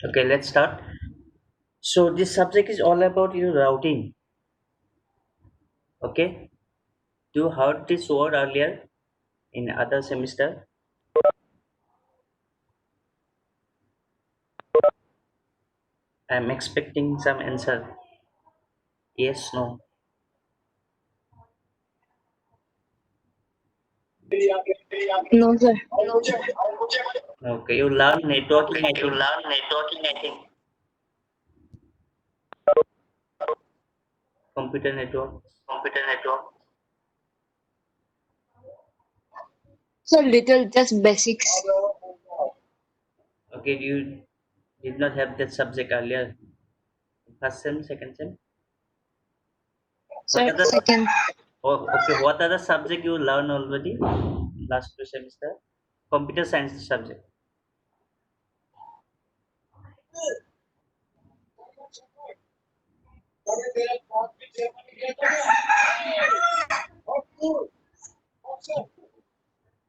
Okay, let's start. So this subject is all about routing. Okay, you heard this word earlier in other semester. I'm expecting some answer. Yes, no. No, sir. Okay, you learn networking. I You think learn networking, I think. computer network. Computer network. So little, just basics. Okay, you did not have that subject earlier. First sem, second sem. What Sir, are the second. okay? What are the subject you learn already last two semester? Computer science subject.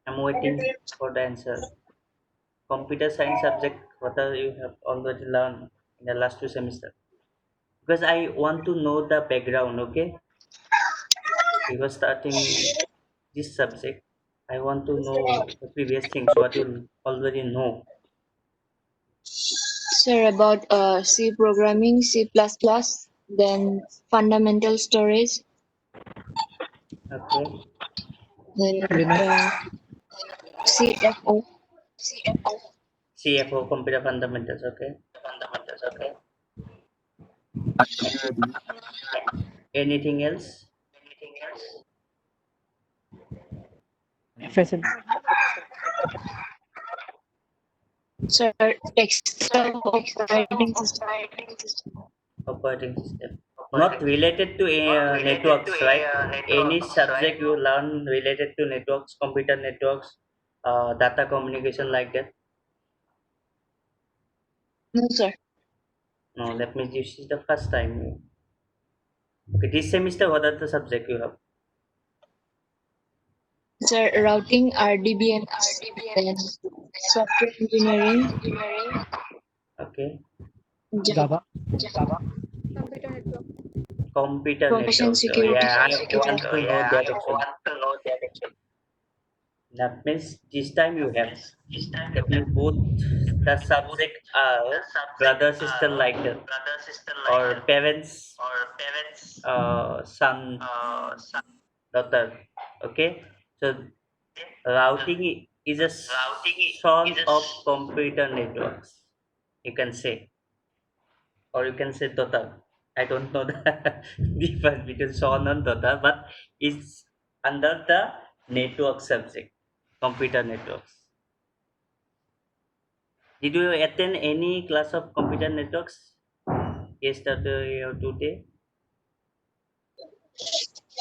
I'm waiting for the answer. Computer science subject, what are you have already learned in the last two semester? Because I want to know the background, okay? Because starting this subject, I want to know the previous things, what you already know. Sir, about C programming, C++, then fundamental storage, Okay. then CFO. CFO, computer fundamentals, okay. Fundamentals, okay. Anything else? Anything else? FSM. Sir, desktop operating system. Operating system. Not Operating system. related to Not related to networks, right? Any networks, right? subject you learn related to networks, computer networks, data communication like that. No, sir. No, let me. This is the first time. Okay, this semester, what are the subject you have? Sir, routing, RDBMS, then software engineering, Okay, Java, Java. computer information networks. Oh, security. yeah, I want So to know yeah, that I actually. want to know that actually. That means this time you That have. means this time you That have. means both the That means both subject are the subject brother sister are like that, brother sister like or that, parents, or parents son, son. daughter. Okay, so So routing is a routing is son a of computer networks. You can say, or you can say daughter. I don't know the difference between son and daughter, but it's under the network subject, computer networks. Did you attend any class of computer networks yesterday or today?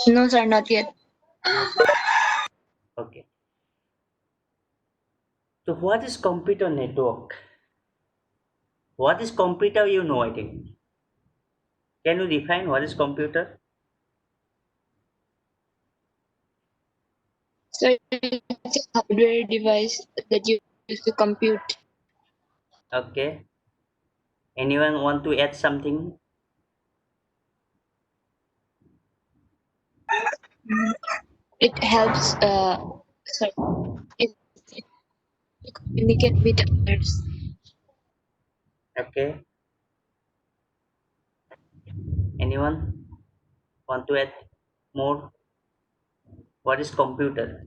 No, sir, not yet. No, sir. Okay. So, what is computer network? What is computer? You know, I think. Can you define what is computer? So it's a hardware device that you use to compute. Okay. Anyone want to add something? It helps sorry, it communicate with others. Okay. Anyone want to add more? What is computer?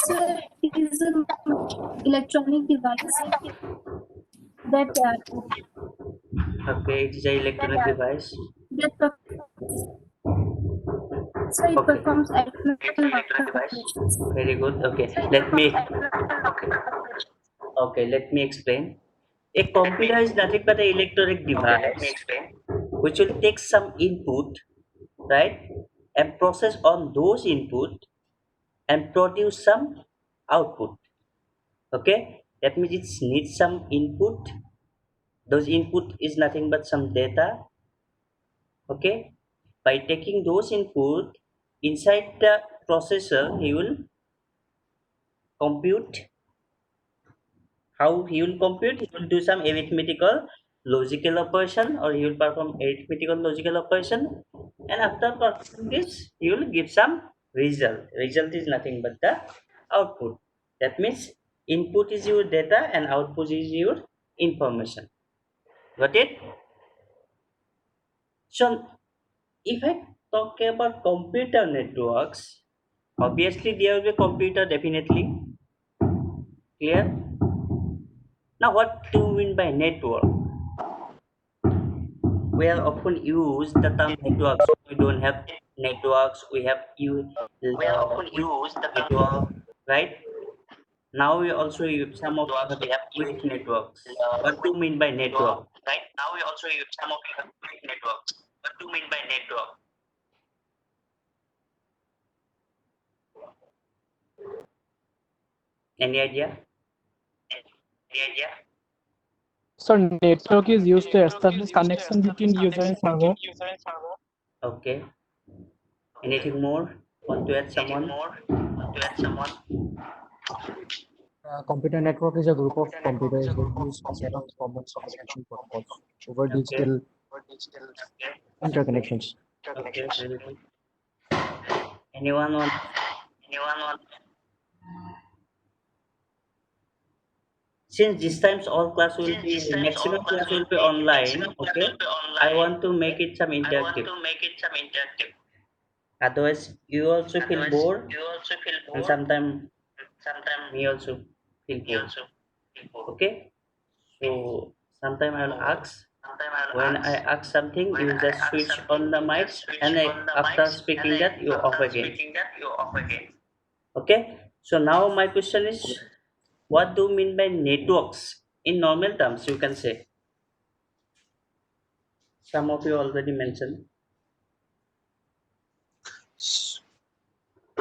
So it is an electronic device that Okay, it is a electronic device. that so it Okay, performs it's abnormal an electronic device. operations. very good. Okay, let me explain. A Let me computer is nothing but an electronic let me device explain. which will take some input, right, and process on those input and produce some output. Okay, that means it needs some input, Those input is nothing but some data. Okay, by taking those input inside the processor, he will compute. How he will compute? He will do some arithmetical logical operation, or he will perform arithmetical logical operation, and after performing this, he will give some result. Result is nothing but the output. That means input is your data and output is your information. Got it? So if I talk about computer networks, obviously there will be computer definitely. Clear? Now what do you mean by network? We have often used the term networks. We don't have networks. We have We have often weak used the term network, right? Now we also use some of you networks. have We have weak used networks. What do you mean by network, network? right? Now we also use some of the networks. What do you mean by network? Any idea? Any idea? So network is used to establish connection between user and server. Okay. Okay. Anything more? Want to add Anything someone? more? Want to add someone? Computer network is a group of computers that use a set of common communication protocols over Okay. digital interconnections. Okay. Very good. Anyone want? Anyone want? Since this times all class will Since be this times all maximum class class will will be be online. maximum class Okay. will be I online. want to make it some I want interactive. to make it some interactive. Otherwise, you also feel Otherwise, bored, you also feel and bored. sometimes Sometimes me also feel you bored. also feel bored. Okay. So sometime I'll So ask. sometimes I'll When I ask. ask something, When you I just ask switch something, on the you just mics, switch and on the after mics, and speaking that, you off after again. speaking that, you off again. Okay. So now my question is, what do you mean by networks in normal terms? You can say. Some of you already mentioned.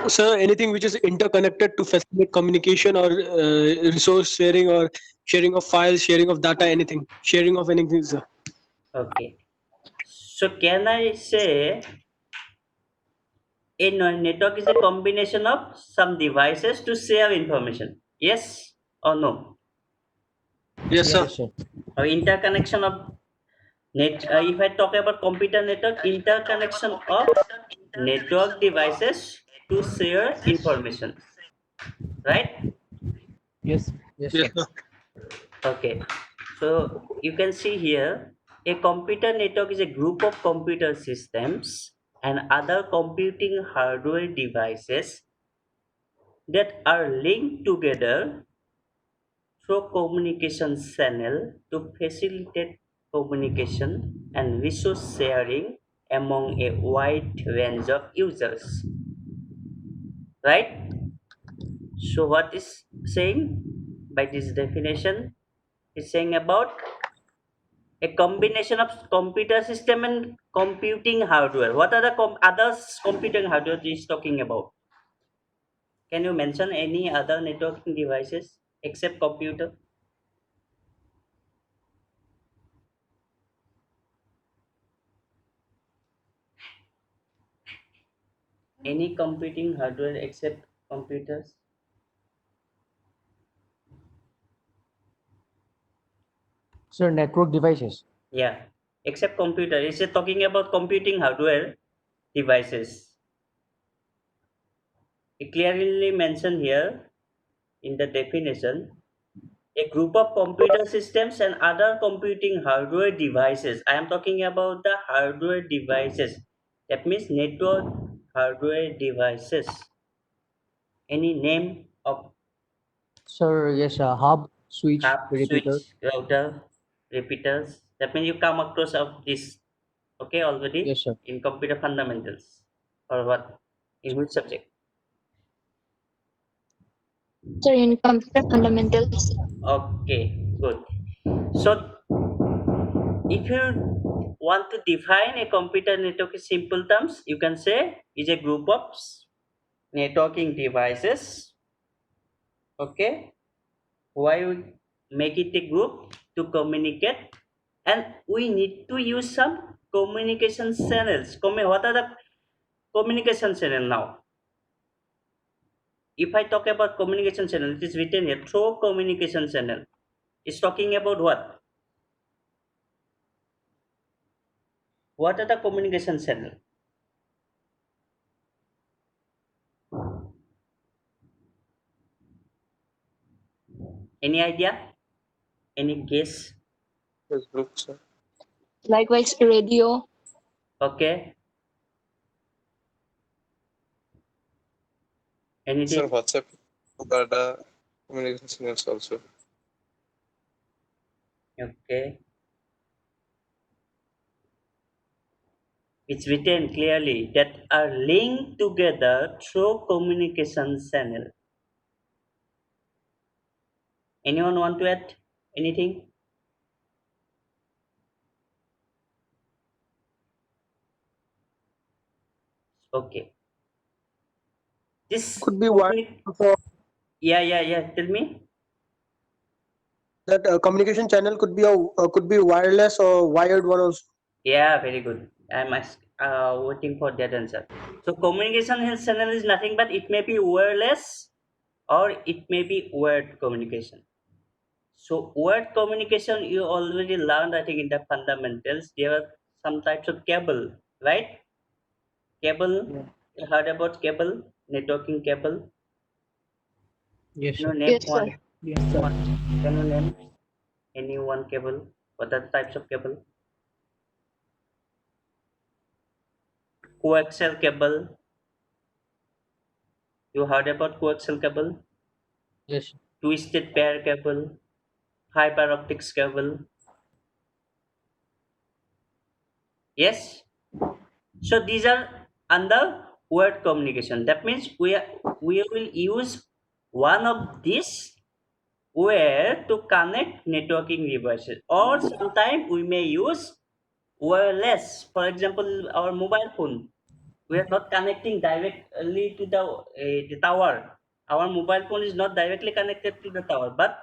So anything which is interconnected to facilitate communication or resource sharing or sharing of files, sharing of data, anything, sharing of anything, sir. Okay. So can I say a network is a combination of some devices to share information? Yes or no? Yes, sir. Yes, sir. Or interconnection of if I talk about computer network, If I talk about interconnection computer of network, interconnection network of devices to network share devices. information, right? Yes. Yes, Yes, sir. sir. Okay. So you can see here, a computer network is a group of computer systems and other computing hardware devices that are linked together through communication channel to facilitate communication and resource sharing among a wide range of users, right? So what is saying by this definition is saying about a combination of computer system and computing hardware. What are the others computing hardware is talking about? Can you mention any other networking devices except computer? Any computing hardware except computers? Sir, network devices. Yeah, except computer. Is it talking about computing hardware devices? It clearly mentioned here in the definition a group of computer systems and other computing hardware devices. I am talking about the hardware devices. That means network hardware devices. Any name of Sir, yes, hub, switch, hub, repeater. switch, router, repeaters? That means you come across of this, okay, already Yes, sir. in computer fundamentals, or what? In which subject? Sir, in computer fundamentals. Okay, good. So if you want to define a computer network in simple terms, you can say is a group of networking devices. Okay, why we make it a group? To communicate and we need to use some communication channels. What are the communication channel now? If I talk about communication channel, it is written here through communication channel. It's talking about what? What are the communication channel? Any idea? Any guess? Facebook, sir. Likewise, radio. Okay. Sir, Anything? WhatsApp, data, communication channels also. Okay. It's written clearly that are linked together through communication channel. Anyone want to add anything? Okay. This Could be wired for yeah. Tell me. that communication channel could be wireless or wired one also. Yeah, very good. Waiting for that answer. So communication channel is nothing but it may be wireless or it may be wired communication. So wired communication you already learned, I think, in the fundamentals. There are some types of cable, right? Cable. Yeah. You heard about cable, networking cable. Yes, Can you sir. name Yes, sir. one? Yes, sir. Can you name any one cable? What are the types of cable? Coaxial cable. You heard about coaxial cable? Yes. Twisted pair cable, fiber optics cable. Yes. So these are under word communication. That means we will use one of these where to connect networking devices, or sometimes we may use wireless. For example, our mobile phone. We are not connecting directly to the tower. Our mobile phone is not directly connected to the tower, but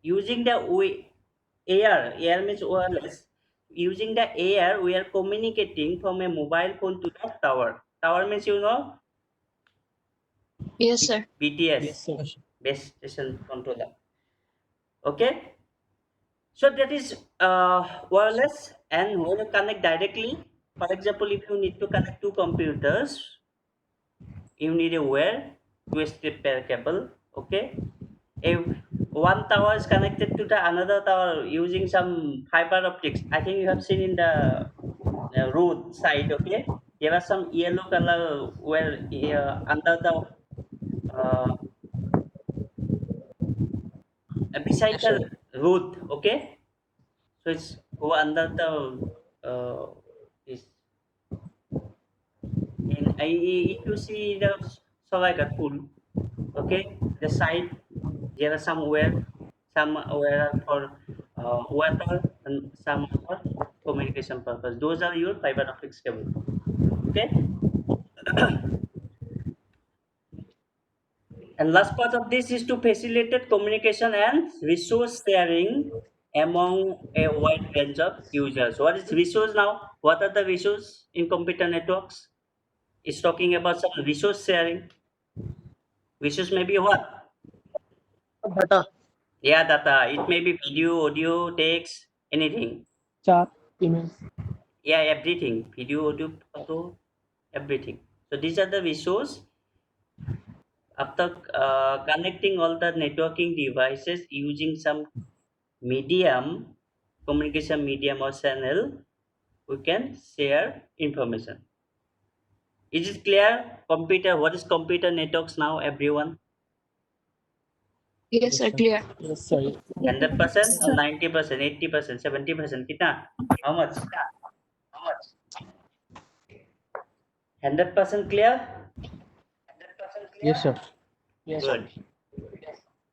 using the air means wireless. Using the air, we are communicating from a mobile phone to the tower. Tower means Yes, sir. BTS, Yes, sir. base station controller. Okay, so that is wireless, and when you connect directly, for example, if you need to connect two computers, you need a wire twisted pair cable. Okay, if one tower is connected to the another tower using some fiber optics, I think you have seen in the road side. Okay, there are some yellow color where under the uh, beside Yes, the sir. road. Okay, so it's go under the this in if you see the Savaikar pool. Okay, the side there are some where are for water and some are for communication purpose. Those are your fiber optics cable. Okay, and last part of this is to facilitate communication and resource sharing among a wide range of users. What is resource now? What are the resource in computer networks? It's talking about some resource sharing. Resource may be what? Data. Yeah, data. It may be video, audio, text, anything. Chat, email. Yeah, everything. Video, audio, photo, everything. So these are the resource. After connecting all the networking devices using some medium, communication medium or channel, we can share information. Is it clear? Computer, what is computer networks now, everyone? Yes, Yes, sir. sir. Clear. Yes, sir. 100% Yes, or sir. 90%, 80%, 70%? Kitna? How much? 100% clear? Yes, sir. Good.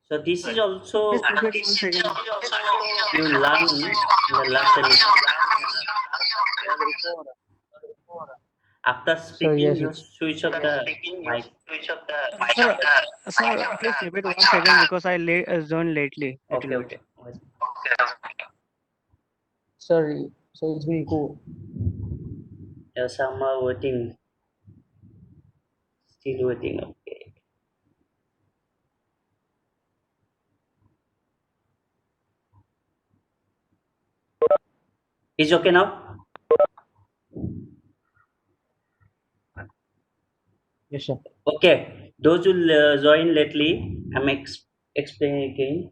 So this is Please also repeat 1 second. you learn in the last semester. After Sir, speaking, yes, you it's. switch off the mic. Sir, sir, please repeat 1 second because I joined lately, little Okay, bit. okay. Sir, so it's will go. Yeah, some are waiting, still waiting. Okay. Is okay now? Yes, sir. Okay. Those who join lately, I'm explaining again.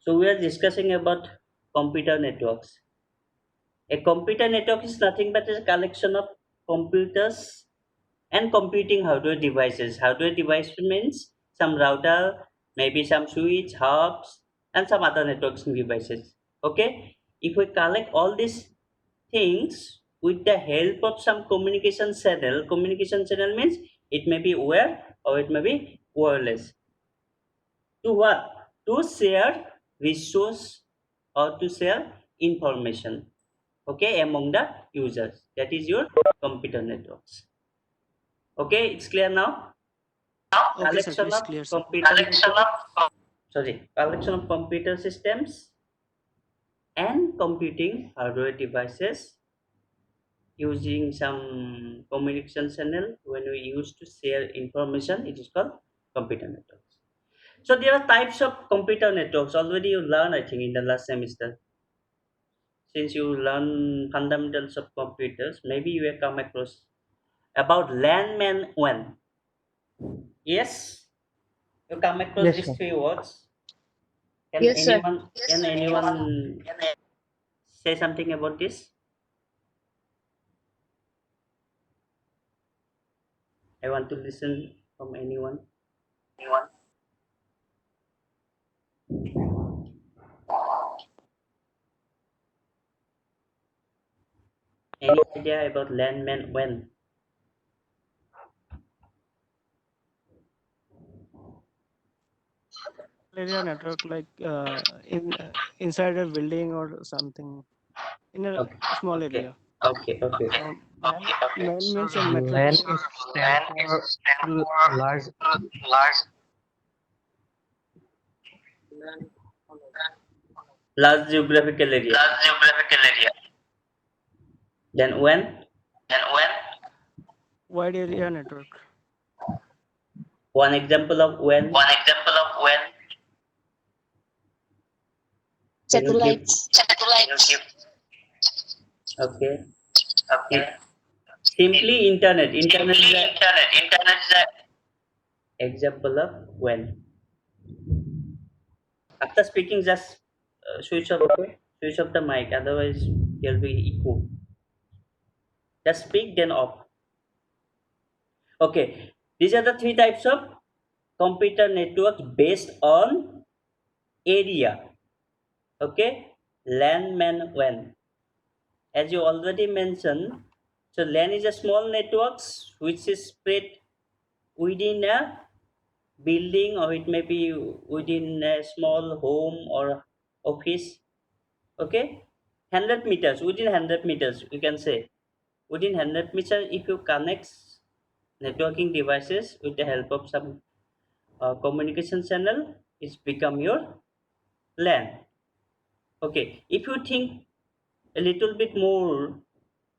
So we are discussing about computer networks. A computer network is nothing but a collection of computers and computing hardware devices. Hardware device means some router, maybe some switch, hubs, and some other networking devices. Okay, if we collect all these things with the help of some communication channel means it may be wired or it may be wireless. To what? To share resource or to share information. Okay, among the users. That is your computer networks. Okay, it's clear now. Okay, sir. Collection It's of clear, sir. computer networks. Sorry, collection of computer systems and computing hardware devices using some communication channel when we use to share information. It is called computer networks. So there are types of computer networks. Already you learn, I think, in the last semester. Since you learn fundamentals of computers, maybe you have come across about landman one. Yes, you come across Yes, these sir. three words. Can Yes, sir. anyone say something about this? I want to listen from anyone. Any idea about landman when? Area network, like in inside a building or something, in a Okay, small okay, area. okay. Man Sir, means a LAN metropolitan. is stand for large. Large geographical area. Then when? Wide area network. One example of when? Can you give? Satellites. Okay. Sim- Simply internet. Internet is an example of when. After speaking, just switch off. Okay. Switch off the mic. Otherwise, there'll be echo. Just speak, then off. Okay. These are the three types of computer networks based on area. Okay. LAN, MAN, WAN. As you already mentioned, so LAN is a small networks which is spread within a building or it may be within a small home or office. Okay, 100 meters, within 100 meters you can say, within 100 meters if you connect networking devices with the help of some communication channel, it's become your LAN. Okay, if you think a little bit more,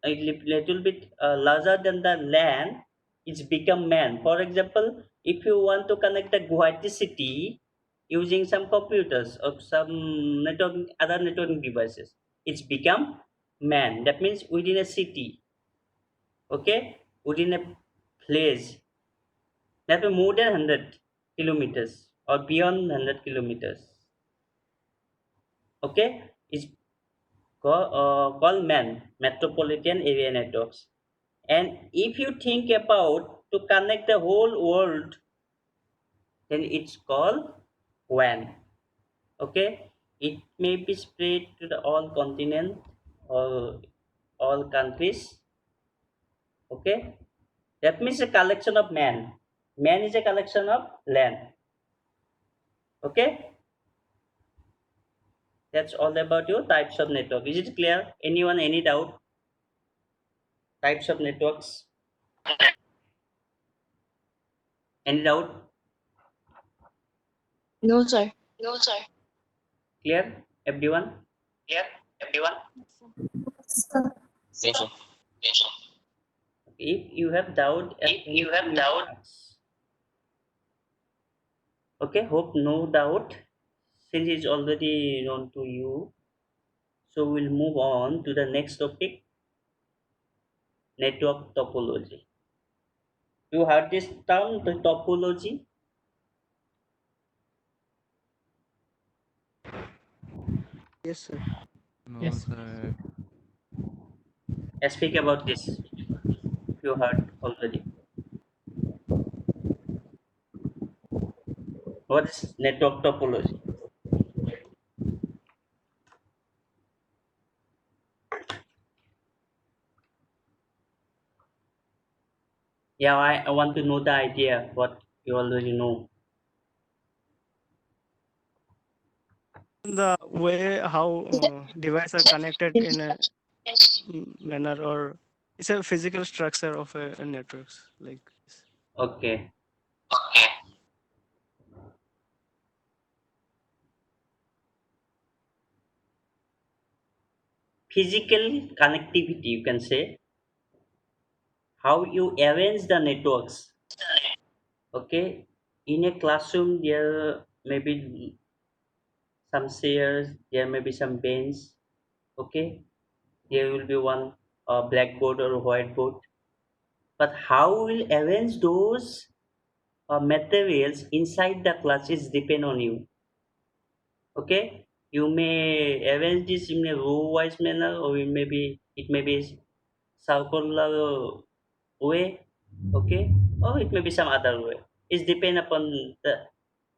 little bit larger than the LAN, it's become man. For example, if you want to connect the Guwahati city using some computers or some other networking devices, it's become man. That means within a city, okay, within a place, that will more than 100 kilometers or beyond 100 kilometers. Okay, it's called MAN, Metropolitan Area Networks. And if you think about to connect the whole world, then it's called WAN. Okay, it may be spread to the all continent or all countries. Okay, that means a collection of man. Man is a collection of land. Okay, that's all about your types of network. Is it clear? Anyone, any doubt? Types of networks. Any doubt? No, sir. Clear, everyone? So, If you have doubt, anything you can ask. Okay, hope no doubt. Since it's already known to you, so we'll move on to the next topic, network topology. You heard this term, the topology? Yes, sir. No, Yes. sir. Speak about this. If you heard already. What is network topology? Yeah, I want to know the idea, what you already know. The way how devices are connected in a manner, or it's a physical structure of a networks like this. Okay. Physical connectivity, you can say, how you arrange the networks. Okay. In a classroom, there may be some chairs, there may be some bench. Okay. There will be one blackboard or whiteboard. But how we'll arrange those materials inside the class is depend on you. Okay, you may arrange this in a row wise manner, or it may be circular way. Okay, or it may be some other way. It's depend upon the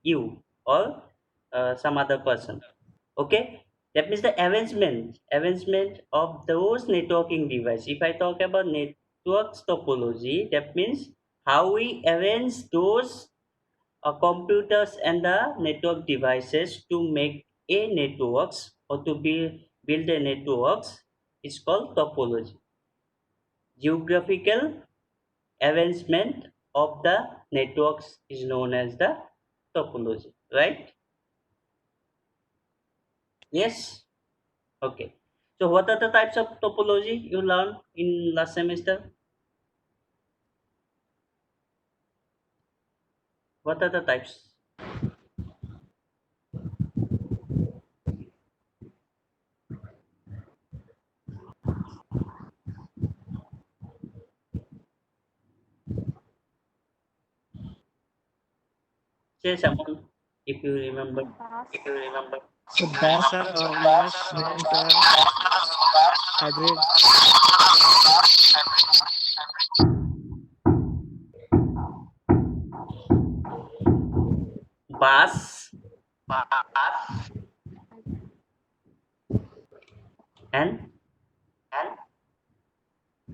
you or some other person. Okay, that means the arrangement of those networking device. If I talk about network topology, that means how we arrange those computers and the network devices to make a networks, or to build a networks, is called topology. Geographical arrangement of the networks is known as the topology, right? Yes. Okay. So what are the types of topology you learned in last semester? What are the types? Say someone, if you remember. So Sir, BAS mesh, router, hybrid. Bus and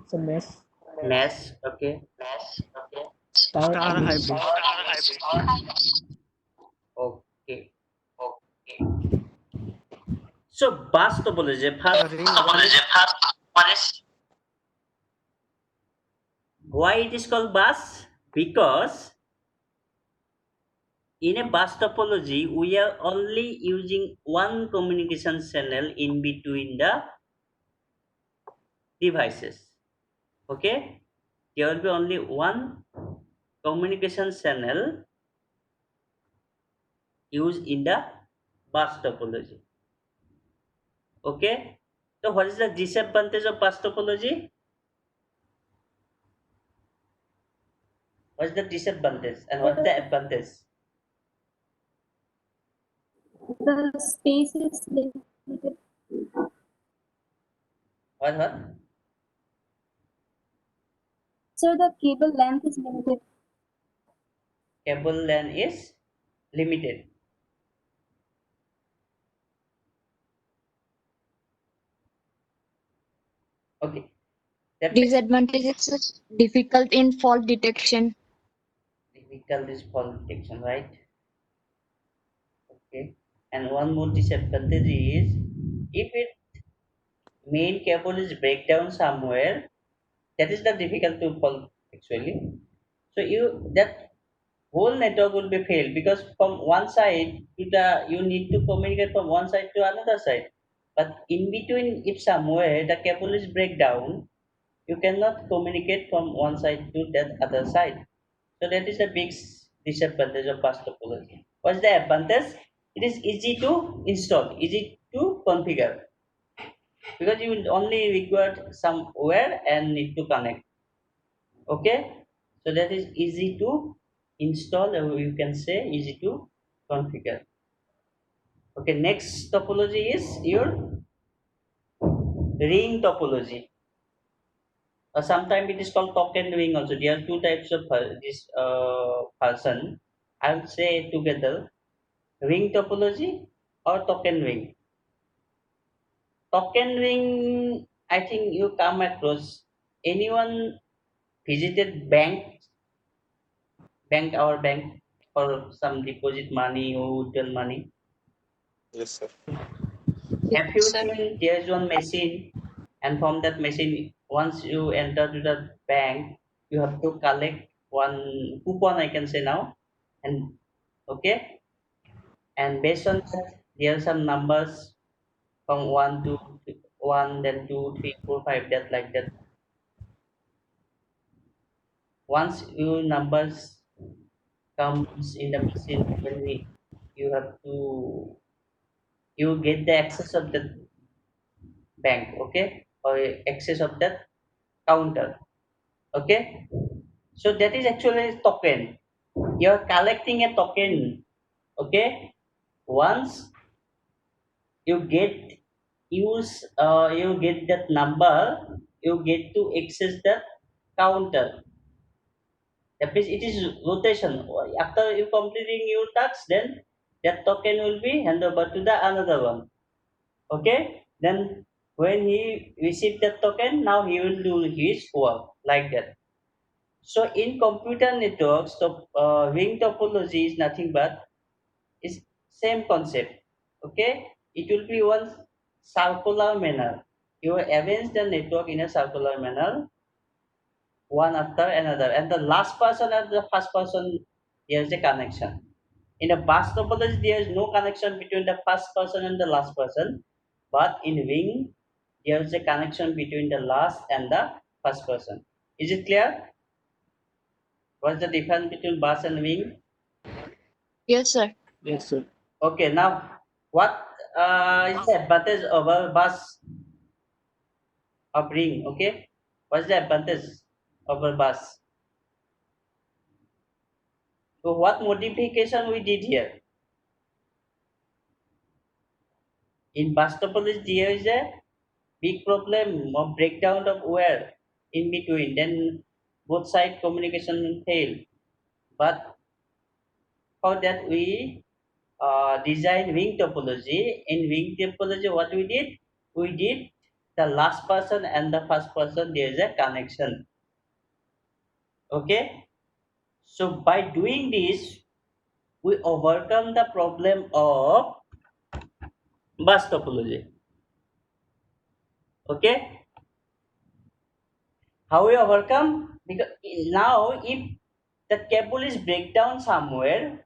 so mesh mesh. Okay. star Star and hybrid. hybrid. Okay. So bus topology first. Ring, one is Why it is called bus? Because in a bus topology, we are only using one communication channel in between the devices. Okay, there will be only one communication channel used in the bus topology. Okay, so what is the disadvantage of bus topology? What is the disadvantage and what is the advantage? the space is limited. What? So the cable length is limited. Cable LAN is limited. Okay, that means Disadvantages is difficult in fault detection. difficult is fault detection, right? Okay, and one more disadvantage is if it main cable is break down somewhere, that is the difficult to solve actually. So that whole network will be failed, because from one side to the you need to communicate from one side to another side. But in between, if somewhere the cable is break down, you cannot communicate from one side to that other side. So that is a big disadvantage of bus topology. What's the advantage? It is easy to install, easy to configure, because you will only require some wire and need to connect. Okay, so that is easy to install, or you can say easy to configure. Okay, next topology is your ring topology. Sometimes it is called token ring also. There are two types of this person. I would say together ring topology or token ring. Token ring, I think you come across. Anyone visited bank for some deposit money or withdrawal money? Yes, sir. Yes, Have you sir. seen there's one machine, and from that machine, once you enter to the bank, you have to collect one coupon, I can say now, and okay, and based on that, there are some numbers from one to one, then two, three, four, five, that like that. Once your numbers comes in the machine, then you have to you get the access of the bank, okay, or access of that counter, okay. So that is actually a token. You're collecting a token, okay. Once you get you get that number, you get to access that counter. That means it is rotation. After you completing your task, then that token will be handed over to the another one, okay. Then when he receive that token, now he will do his work like that. So in computer networks, ring topology is nothing but is same concept. Okay, it will be one circular manner. You arrange the network in a circular manner, one after another, and the last person and the first person, there is a connection. In a bus topology, there is no connection between the first person and the last person, but in ring, there is a connection between the last and the first person. Is it clear? What's the difference between bus and ring? Yes, sir. Yes, sir. Okay, now what is the advantage of a bus of ring? Okay, what's the advantage of a bus? So what modification we did here? In bus topology, there is a big problem of breakdown of wire in between. Then both side communication fail. But for that we design ring topology. In ring topology, what we did? We did the last person and the first person. There is a connection. Okay. So by doing this, we overcome the problem of bus topology. Okay. How we overcome? Because now if the cable is break down somewhere,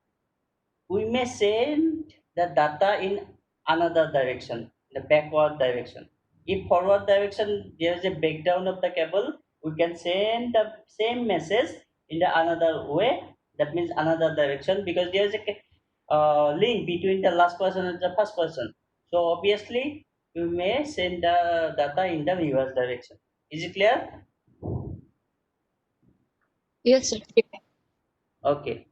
we may send the data in another direction, the backward direction. If forward direction there is a breakdown of the cable, we can send the same message in the another way. That means another direction, because there is a link between the last person and the first person. So obviously, you may send the data in the reverse direction. Is it clear? Yes, sir. Okay.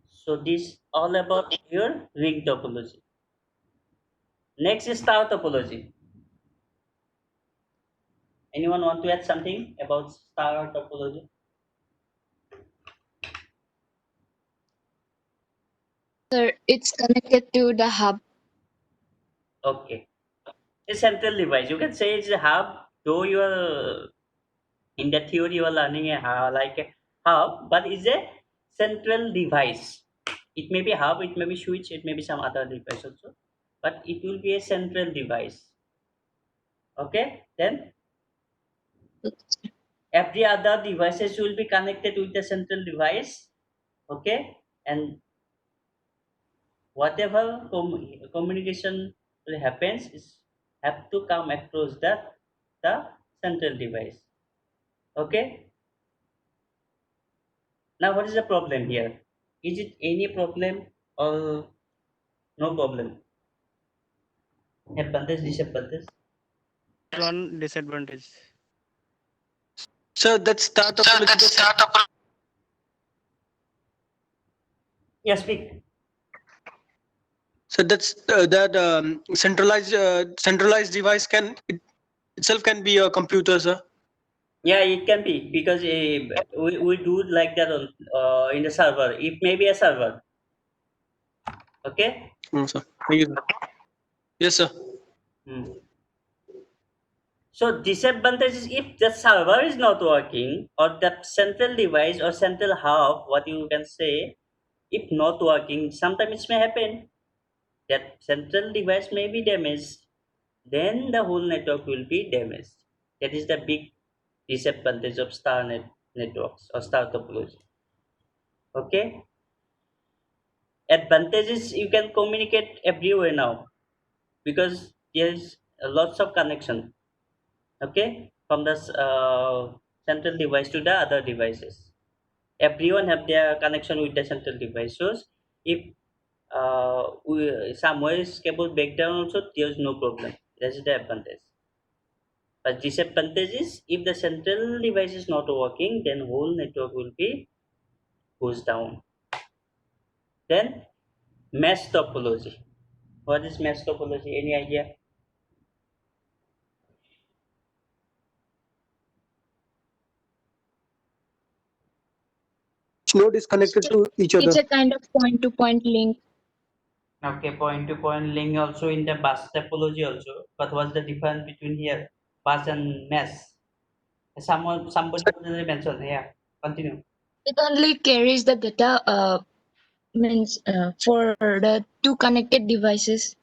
So this all about your ring topology. Next is star topology. Anyone want to add something about star topology? Sir, it's connected to the hub. Okay. A central device. You can say it's a hub, though you are in the theory you are learning a like a hub, but it's a central device. It may be hub, it may be switch, it may be some other device also, but it will be a central device. Okay, then every other devices will be connected with the central device. Okay, and whatever communication will happens is have to come across the central device. Okay. Now, what is the problem here? Is it any problem or no problem? Advantage, disadvantage? One disadvantage. So that's the topology. Yeah, speak. So that's that centralized device itself can be a computer, sir. Yeah, it can be because we do like that on in the server. It may be a server. Okay. Sir. Thank you, sir. Yes, sir. Hmm. So disadvantage is if the server is not working or the central device or central hub, what you can say, if not working, sometimes it may happen that central device may be damaged, then the whole network will be damaged. That is the big disadvantage of networks or star topology. Okay. Advantages you can communicate everywhere now because there's lots of connection. Okay, from the central device to the other devices. Everyone have their connection with the central device. So if somewhere is cable breakdown also, there's no problem. That's the advantage. But disadvantage is if the central device is not working, then whole network will be goes down. Then mesh topology. What is mesh topology? Any idea? Each node is connected to each It's other. a kind of point-to-point link. Okay, point to point link also in the bus topology also. But what's the difference between here, bus and mesh? Somebody already mentioned. Yeah, continue. It only carries the data means for the two connected devices.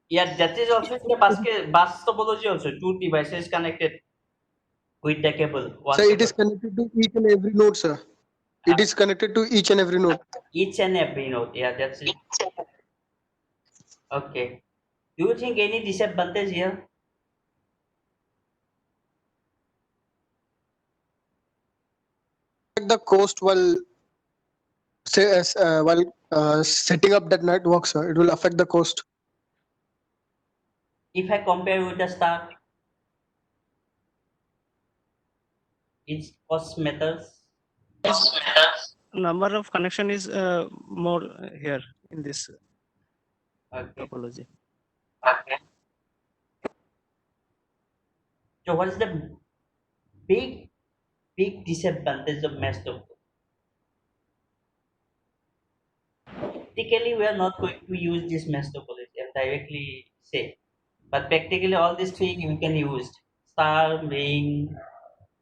Yeah, that is also in the bus topology also. Two devices connected with the cable, So one it is cable. connected to each and every node, sir. Uh, It is connected to each and every node. each and every node. Yeah, that's it. Okay. Do you think any disadvantage here? The cost while setting up that network, sir, it will affect the cost. If I compare with the star, its cost matters. Number of connection is more here in this Okay. topology. So what is the big big disadvantage of mesh topology? Practically, we are not going to use this mesh topology and directly say. But practically, all these three we can use star, ring,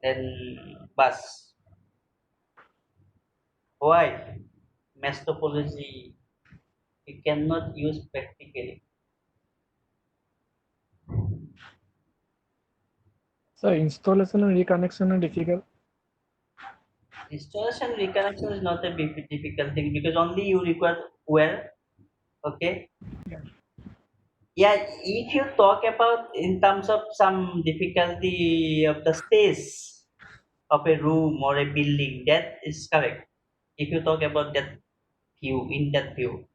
then bus. Why? Mesh topology we cannot use practically. So installation and reconnection are difficult. Installation reconnection is not a big difficult thing because only you require where. Okay. Yeah, if you talk about in terms of some difficulty of the space of a room or a building, that is correct. If you talk about that view, in that view.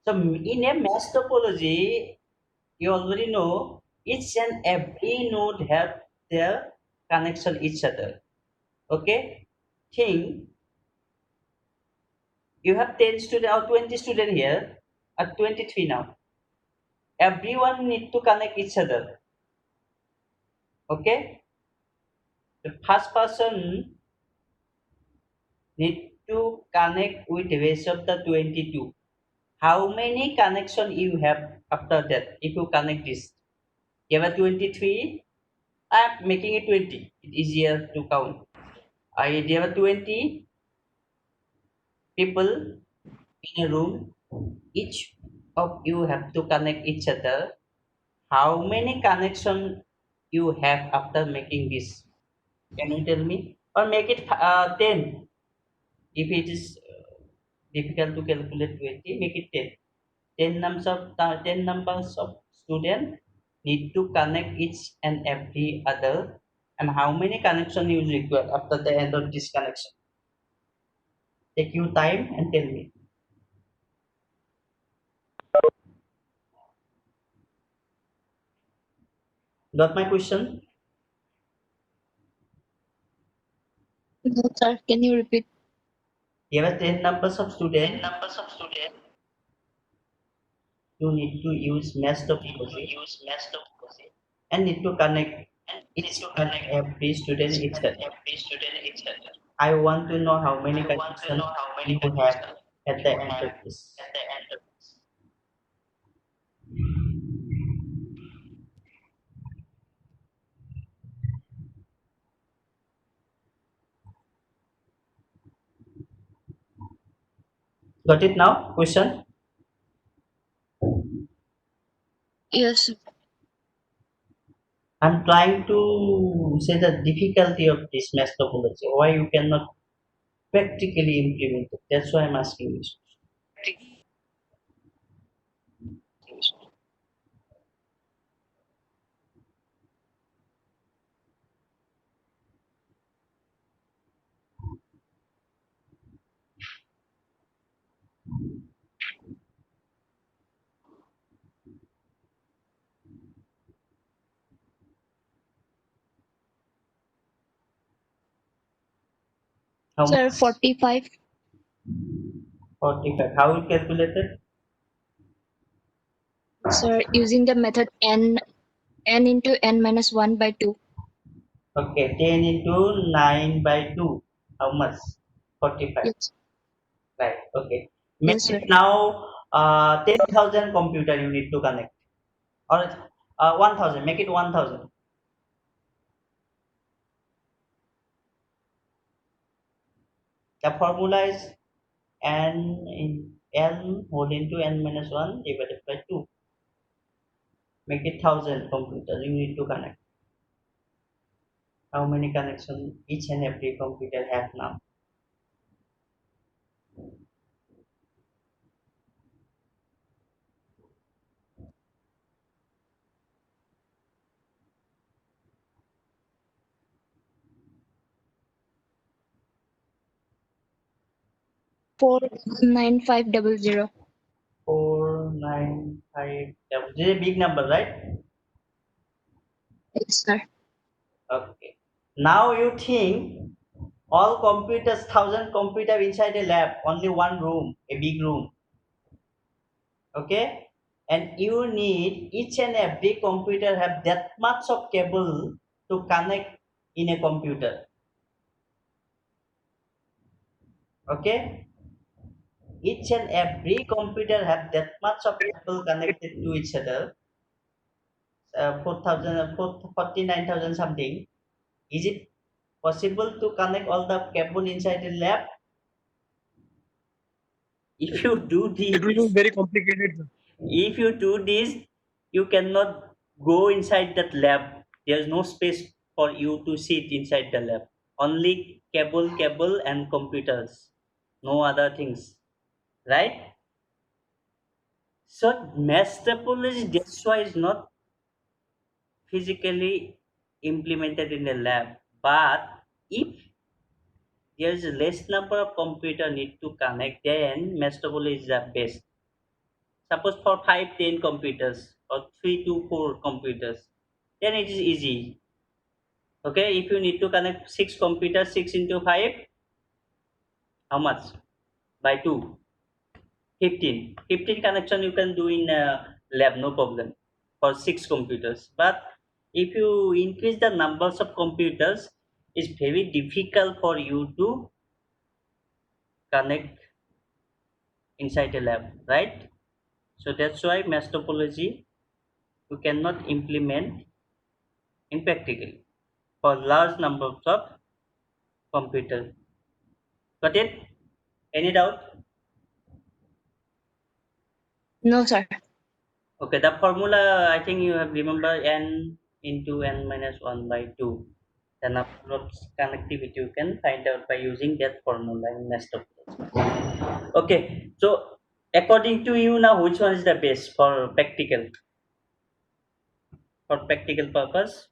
So in a mesh topology, you already know each and every node have their connection each other. Okay? Think you have 10 student or 20 student here at 23 now. Everyone need to connect each other. Okay? The first person need to connect with the rest of the 22. How many connection you have after that if you connect this? You have a 23. I'm making it 20. It's easier to count. I there are 20 people in a room. Each of you have to connect each other. How many connection you have after making this? Can you tell me? Or make it 10. If it is difficult to calculate 20, make it 10. 10 numbers of students need to connect each and every other, and how many connection you require after the end of this connection. Take your time and tell me. Got my question? No, sir. Can you repeat? You have 10 numbers of 10 students. numbers of students You need to use mass need to topology use mass topology and need to connect and need each to and connect every student each each and other. every student each other. I want to know how many I want to connections know how many you have connections at the you end have of this. at the end of this. Got it now? Question? Yes, sir. I'm trying to say the difficulty of this mass topology. Why you cannot practically implement it? That's why I'm asking you. How Sir, much? 45. 45. How you calculated? Sir, using the method n into n minus 1 by 2. Okay, 10 into 9 by 2. How much? 45. Yes. Right. Okay. Make Yes, sir. it now 10,000 computer you need to connect. Or 1,000. Make it 1,000. The formula is n whole into n minus 1 divided by 2. Make it 1,000 computers you need to connect. How many connections each and every computer have now? Four nine five double zero. 495. This is a big number, right? Yes, sir. Okay. Now you think all computers, 1,000 computer inside a lab, only one room, a big room. Okay? And you need each and every computer have that much of cable to connect in a computer. Okay? Each and every computer have that much of cable connected to each other. 4,000, 49,000 something. Is it possible to connect all the cable inside the lab? If you do It will be this, very complicated. if you do this, you cannot go inside that lab. There's no space for you to sit inside the lab. Only cable, and computers. No other things. Right? So mesh topology that's why is not physically implemented in a lab. But if there is less number of computer need to connect, then mesh topology is the best. Suppose for 5, 10 computers or 3 to 4 computers, then it is easy. Okay, if you need to connect 6 computers, 6 into 5, how much? By 2, 15. 15 connection you can do in a lab, no problem for 6 computers. But if you increase the numbers of computers, it's very difficult for you to connect inside a lab, right? So that's why mesh topology you cannot implement in practically for large numbers of computers. Got it? Any doubt? No, sir. Okay, the formula I think you have remember n into n minus 1 by 2. The number of connectivity you can find out by using that formula in mesh topology. Okay, so According to you now, which one is the best for practical? For practical purpose,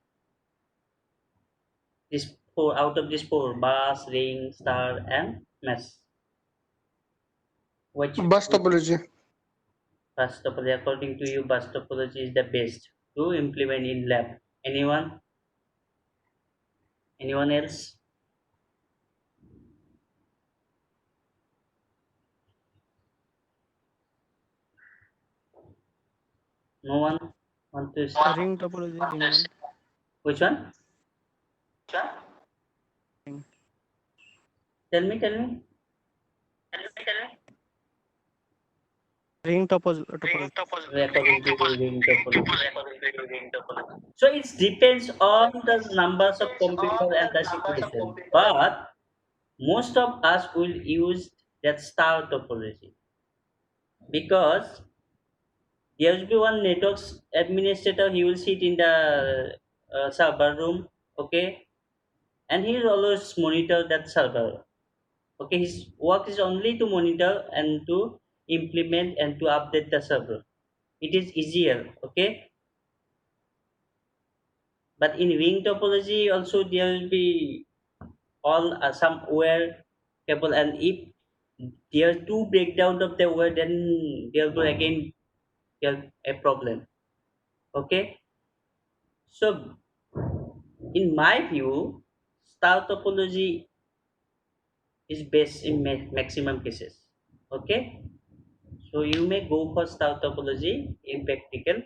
this four out of these four: bus, ring, star, and mesh. Bus topology. Bus topology, according to you, bus topology is the best to implement in lab. Anyone? Anyone else? No one want to say? Ring topology, ring one. Which one? Ring. Tell me, tell me. Ring topology. According to you, ring topology. So it depends on the numbers of computer and the situation. But most of us will use that star topology because there will be one network administrator. He will sit in the server room, okay, and he will always monitor that server. Okay, his work is only to monitor and to implement and to update the server. It is easier, okay. But in ring topology also there will be all somewhere cable, and if there are two breakdown of the word, then there will again there a problem. Okay, so in my view, star topology is best in maximum cases. Okay, so you may go for star topology in practical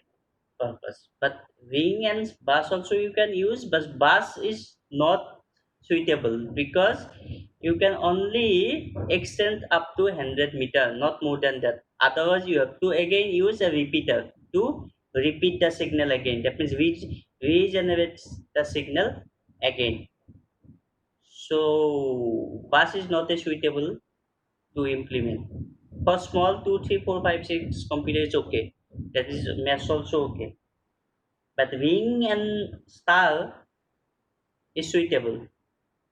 purpose, but ring and bus also you can use, but bus is not suitable because you can only extend up to 100 meter, not more than that. Otherwise you have to again use a repeater to repeat the signal again. That means regenerates the signal again. So bus is not a suitable to implement. For small 2, 3, 4, 5, 6 computer is okay. That is mesh also okay. But ring and star is suitable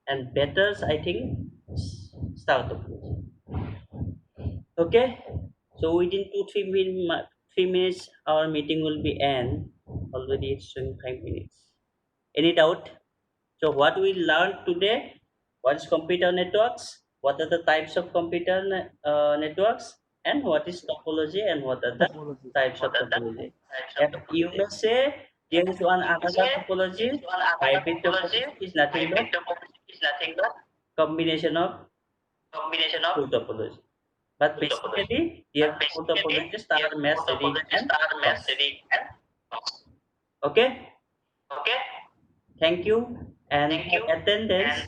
and better, I think, star topology. Okay. So within 3 minutes, our meeting will be end. Already it's 25 minutes. Any doubt? So what we learned today? What is computer networks? What are the types of computer networks? And what is topology? And what are the Topology. types of topology? If you may say there is one another topology. Hybrid topology is nothing but combination of two topology. But basically, there are four topologies: star, mesh, ring, and bus. Okay. Thank you. And for attendance,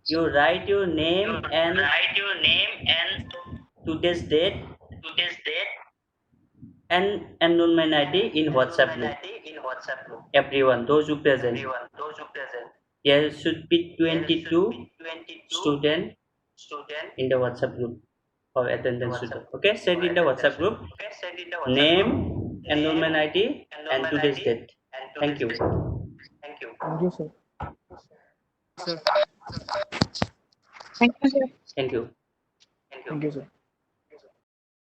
you write your name and today's date and enrollment ID in WhatsApp group. Everyone, those who present. There should be 22 students in the WhatsApp group for attendance student. Okay, send in the WhatsApp group name, enrollment ID, and today's date. Thank you. Thank you, sir. Sir. Thank you, sir. Thank you. Thank you, sir.